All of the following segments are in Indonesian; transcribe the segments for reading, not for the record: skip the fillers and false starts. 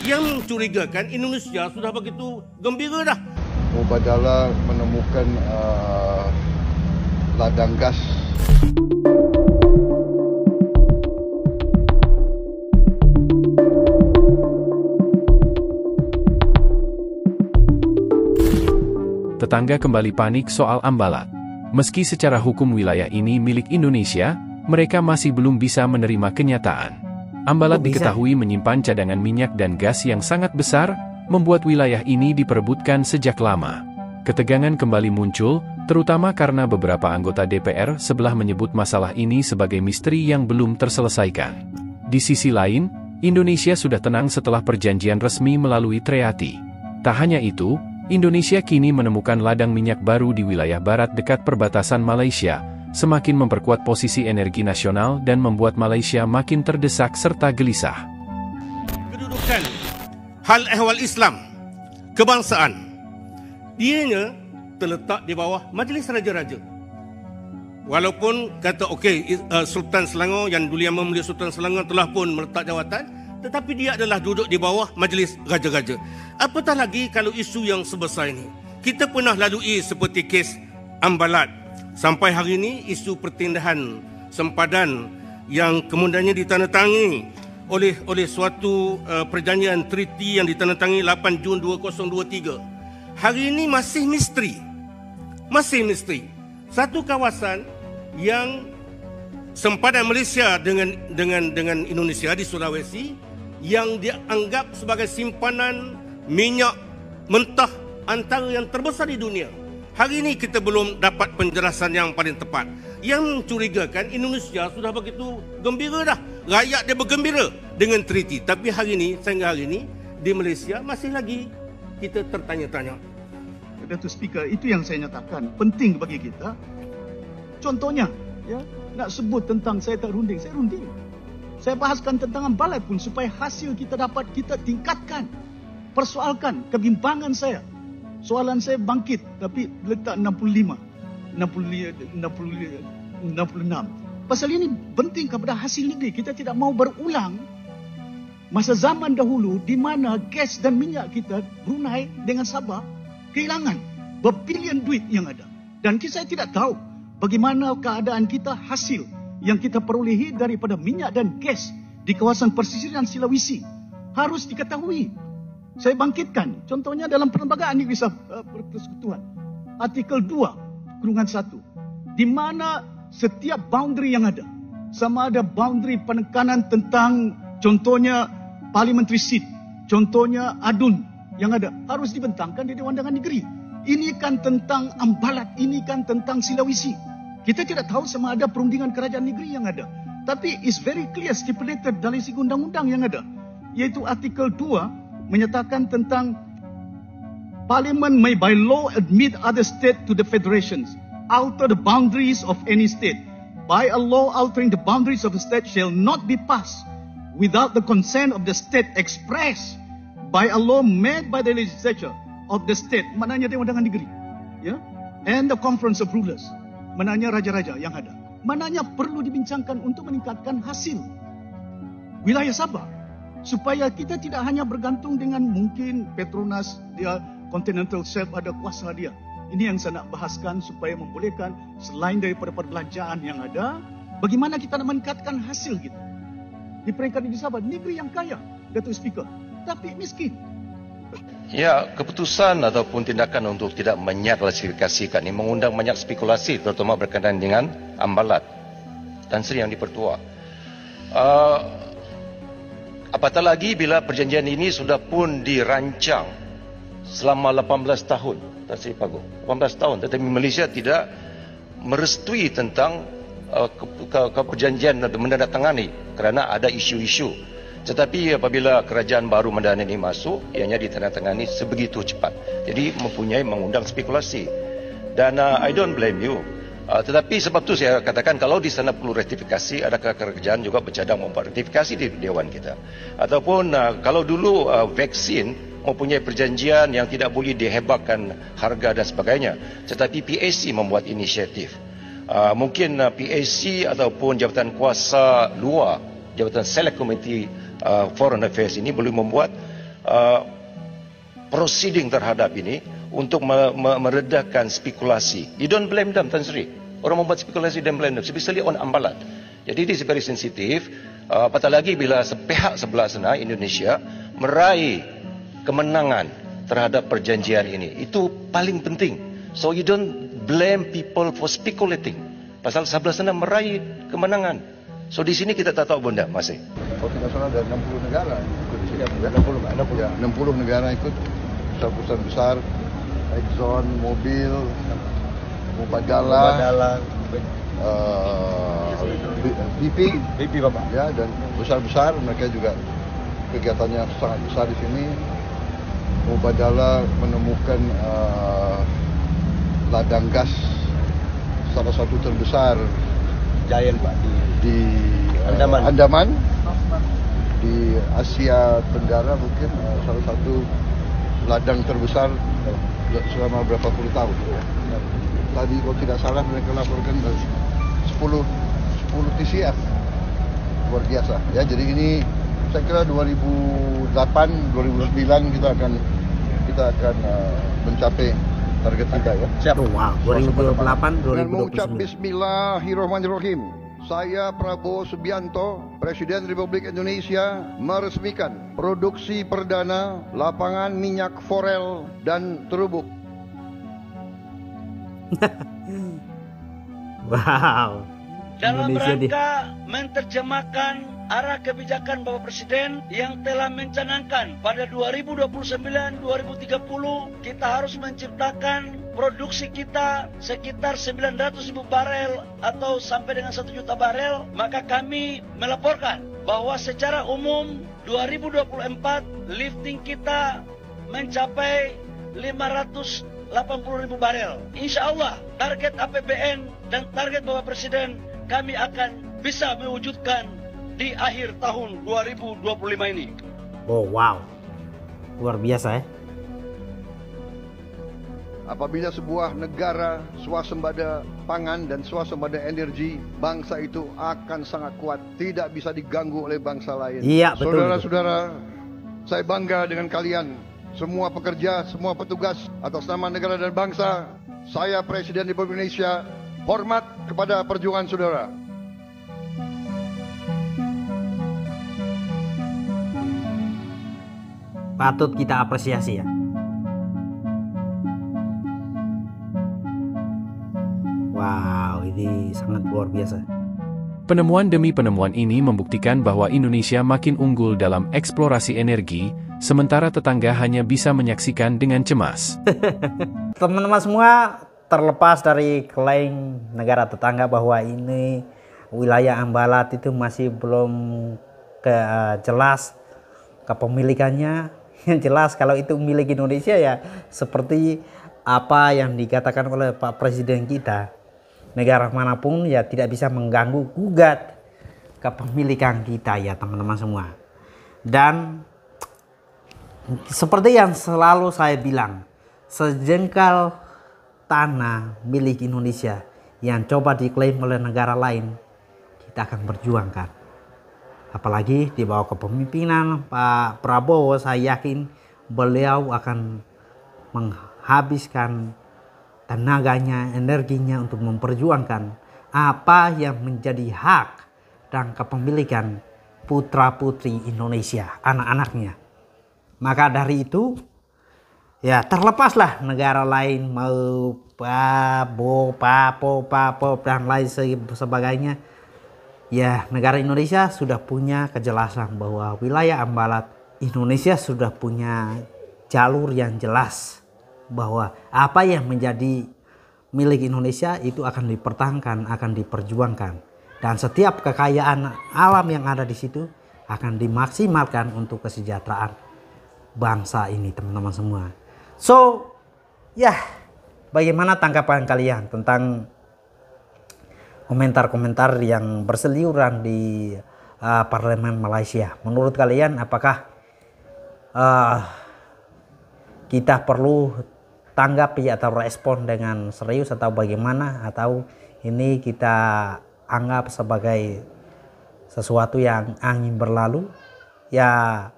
Yang mencurigakan Indonesia sudah begitu gembira dah. Mubadala menemukan ladang gas. Tetangga kembali panik soal Ambalat. Meski secara hukum wilayah ini milik Indonesia, mereka masih belum bisa menerima kenyataan. Ambalat diketahui menyimpan cadangan minyak dan gas yang sangat besar, membuat wilayah ini diperebutkan sejak lama. Ketegangan kembali muncul, terutama karena beberapa anggota DPR sebelah menyebut masalah ini sebagai misteri yang belum terselesaikan. Di sisi lain, Indonesia sudah tenang setelah perjanjian resmi melalui treaty. Tak hanya itu, Indonesia kini menemukan ladang minyak baru di wilayah barat dekat perbatasan Malaysia, semakin memperkuat posisi energi nasional dan membuat Malaysia makin terdesak serta gelisah. Kedudukan hal ehwal Islam, kebangsaan, dianya terletak di bawah Majlis Raja-Raja. Walaupun kata Sultan Selangor yang dulu yang memulia Sultan Selangor telah pun meletak jawatan, tetapi dia adalah duduk di bawah Majlis Raja-Raja. Apatah lagi kalau isu yang sebesar ini. Kita pernah lalui seperti kes Ambalat. Sampai hari ini, isu pertindahan sempadan yang kemudiannya ditandatangani oleh suatu perjanjian treaty yang ditandatangani 8 Jun 2023. Hari ini masih misteri. Masih misteri. Satu kawasan yang sempadan Malaysia dengan Indonesia di Sulawesi yang dianggap sebagai simpanan minyak mentah antara yang terbesar di dunia. Hari ini kita belum dapat penjelasan yang paling tepat. Yang mencurigakan Indonesia sudah begitu gembira dah. Rakyat dia bergembira dengan treaty. Tapi hari ini, sehingga hari ini, di Malaysia masih lagi kita tertanya-tanya. Datuk Speaker, itu yang saya nyatakan. Penting bagi kita. Contohnya, ya, nak sebut tentang saya tak runding. Saya runding. Saya bahaskan tentang Ambalat pun supaya hasil kita dapat kita tingkatkan. Persoalkan kebimbangan saya. Soalan saya bangkit, tapi letak 65, 66. Pasal ini penting kepada hasil negeri. Kita tidak mau berulang masa zaman dahulu di mana gas dan minyak kita, Brunei dengan Sabah, kehilangan berbilion duit yang ada. Dan saya tidak tahu bagaimana keadaan kita, hasil yang kita perolehi daripada minyak dan gas di kawasan pesisiran Sulawesi. Harus diketahui. Saya bangkitkan, contohnya dalam Perlembagaan Negeri Persekutuan, Artikel 2/1, di mana setiap boundary yang ada, sama ada boundary penekanan tentang contohnya parliamentary seat, contohnya adun yang ada, harus dibentangkan di Dewan Dagang Negeri. Ini kan tentang Ambalat, ini kan tentang Sulawesi. Kita tidak tahu sama ada perundingan kerajaan negeri yang ada. Tapi it's very clear stipulated dalam segi undang-undang yang ada. Iaitu Artikel 2 menyatakan tentang Parliament may by law admit other state to the federations, alter the boundaries of any state. By a law altering the boundaries of a state shall not be passed without the consent of the state expressed by a law made by the legislature of the state. Maknanya Dewan Dagang Negeri, ya, and the conference of rulers. Maknanya raja-raja yang ada. Maknanya perlu dibincangkan untuk meningkatkan hasil wilayah Sabah. Supaya kita tidak hanya bergantung dengan mungkin Petronas, dia continental shelf ada kuasa dia. Ini yang saya nak bahaskan supaya membolehkan selain daripada perbelanjaan yang ada, bagaimana kita nak meningkatkan hasil kita. Di peringkat di Sabah, negeri yang kaya, Datuk Speaker, tapi miskin. Ya, keputusan ataupun tindakan untuk tidak menyaklasifikasikan ini mengundang banyak spekulasi, terutama berkaitan dengan Ambalat dan Seri Yang di-Pertua. Apatah lagi bila perjanjian ini sudah pun dirancang selama 18 tahun, Tan Sri Pagu, 18 tahun, tetapi Malaysia tidak merestui tentang perjanjian menandatangani kerana ada isu-isu. Tetapi apabila kerajaan baru Madani ini masuk, ianya ditandatangani sebegitu cepat. Jadi mengundang spekulasi. Dan I don't blame you. Tetapi sebab itu saya katakan kalau di sana perlu ratifikasi, adakah kerajaan juga bercadang membuat ratifikasi di Dewan kita. Ataupun kalau dulu vaksin mempunyai perjanjian yang tidak boleh dihebakkan harga dan sebagainya. Tetapi PAC membuat inisiatif. Mungkin PAC ataupun Jabatan Kuasa Luar, Jabatan Select Committee Foreign Affairs ini boleh membuat proceeding terhadap ini untuk meredakan spekulasi. You don't blame them, Tan Sri. Orang membuat spekulasi dan blame them, especially on Ambalat. Jadi it is very sensitive. Apatah lagi bila pihak sebelah sana Indonesia meraih kemenangan terhadap perjanjian ini. Itu paling penting. So you don't blame people for speculating. Pasal sebelah sana meraih kemenangan. So di sini kita tak tahu bunda masih. Kalau tidak salah ada 60 negara ikut di sini. 60 negara ikut. Perusahaan besar, Exxon, Mobil, Mubadala, BP Bapak. Ya, dan besar-besar mereka juga kegiatannya sangat besar di sini. Mubadala menemukan ladang gas salah satu terbesar Giant Pak di Andaman, di Asia Tenggara mungkin salah satu ladang terbesar selama berapa puluh tahun. Tadi kalau tidak salah mereka laporkan 10 TCF, luar biasa. Ya, jadi ini saya kira 2008, 2009 kita akan mencapai target kita ya. Siap. Wow, 2008, Dengan mengucap 2029. Bismillahirrahmanirrahim. Saya Prabowo Subianto, Presiden Republik Indonesia, meresmikan produksi perdana lapangan minyak forel dan terubuk. Wow. Dalam Indonesia rangka menerjemahkan arah kebijakan Bapak Presiden yang telah mencanangkan pada 2029-2030 kita harus menciptakan produksi kita sekitar 900.000 barel atau sampai dengan 1 juta barel, maka kami melaporkan bahwa secara umum 2024 lifting kita mencapai 580.000 barel. Insya Allah target APBN dan target Bapak Presiden kami akan bisa mewujudkan di akhir tahun 2025 ini. Oh wow, luar biasa ya. Apabila sebuah negara swasembada pangan dan swasembada energi, bangsa itu akan sangat kuat, tidak bisa diganggu oleh bangsa lain. Iya, betul. Saudara-saudara, saya bangga dengan kalian, semua pekerja, semua petugas atas nama negara dan bangsa. Saya Presiden Republik Indonesia, hormat kepada perjuangan saudara. Patut kita apresiasi ya. Wow, ini sangat luar biasa. Penemuan demi penemuan ini membuktikan bahwa Indonesia makin unggul dalam eksplorasi energi, sementara tetangga hanya bisa menyaksikan dengan cemas. Teman-teman semua, terlepas dari klaim negara tetangga bahwa ini wilayah Ambalat itu masih belum jelas kepemilikannya. Yang jelas kalau itu milik Indonesia ya seperti apa yang dikatakan oleh Pak Presiden kita. Negara manapun ya tidak bisa mengganggu gugat kepemilikan kita ya teman-teman semua. Dan seperti yang selalu saya bilang, sejengkal tanah milik Indonesia yang coba diklaim oleh negara lain, kita akan berjuangkan. Apalagi di bawah kepemimpinan Pak Prabowo, saya yakin beliau akan menghabiskan tenaganya, energinya untuk memperjuangkan apa yang menjadi hak dan kepemilikan putra-putri Indonesia, anak-anaknya. Maka dari itu, ya terlepaslah negara lain mau dan lain sebagainya. Ya, negara Indonesia sudah punya kejelasan bahwa wilayah Ambalat Indonesia sudah punya jalur yang jelas bahwa apa yang menjadi milik Indonesia itu akan dipertahankan, akan diperjuangkan, dan setiap kekayaan alam yang ada di situ akan dimaksimalkan untuk kesejahteraan bangsa ini, teman-teman semua. So, ya, bagaimana tanggapan kalian tentang komentar-komentar yang berseliweran di parlemen Malaysia? Menurut kalian apakah kita perlu tanggapi atau respon dengan serius atau bagaimana, atau ini kita anggap sebagai sesuatu yang angin berlalu? Ya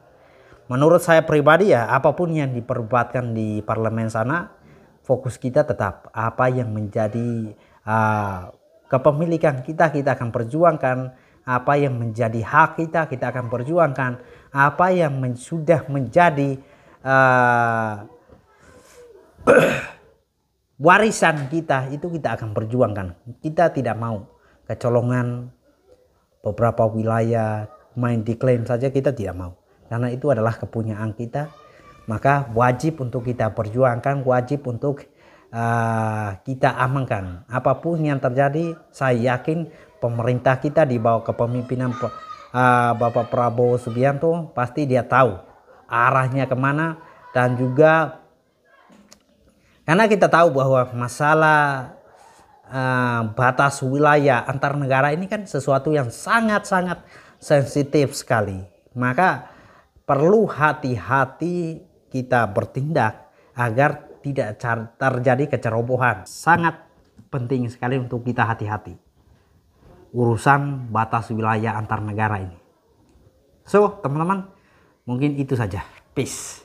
menurut saya pribadi ya, apapun yang diperdebatkan di parlemen sana, fokus kita tetap apa yang menjadi kepemilikan kita akan perjuangkan. Apa yang menjadi hak kita akan perjuangkan. Apa yang sudah menjadi warisan kita, itu kita akan perjuangkan. Kita tidak mau kecolongan beberapa wilayah main diklaim saja, kita tidak mau. Karena itu adalah kepunyaan kita. Maka wajib untuk kita perjuangkan, wajib untuk kita amankan. Apapun yang terjadi, saya yakin pemerintah kita di bawah kepemimpinan Bapak Prabowo Subianto pasti dia tahu arahnya kemana. Dan juga karena kita tahu bahwa masalah batas wilayah antar negara ini kan sesuatu yang sangat-sangat sensitif sekali. Maka perlu hati-hati kita bertindak agar tidak terjadi kecerobohan. Sangat penting sekali untuk kita hati-hati urusan batas wilayah antar negara ini. So, teman-teman, mungkin itu saja. Peace.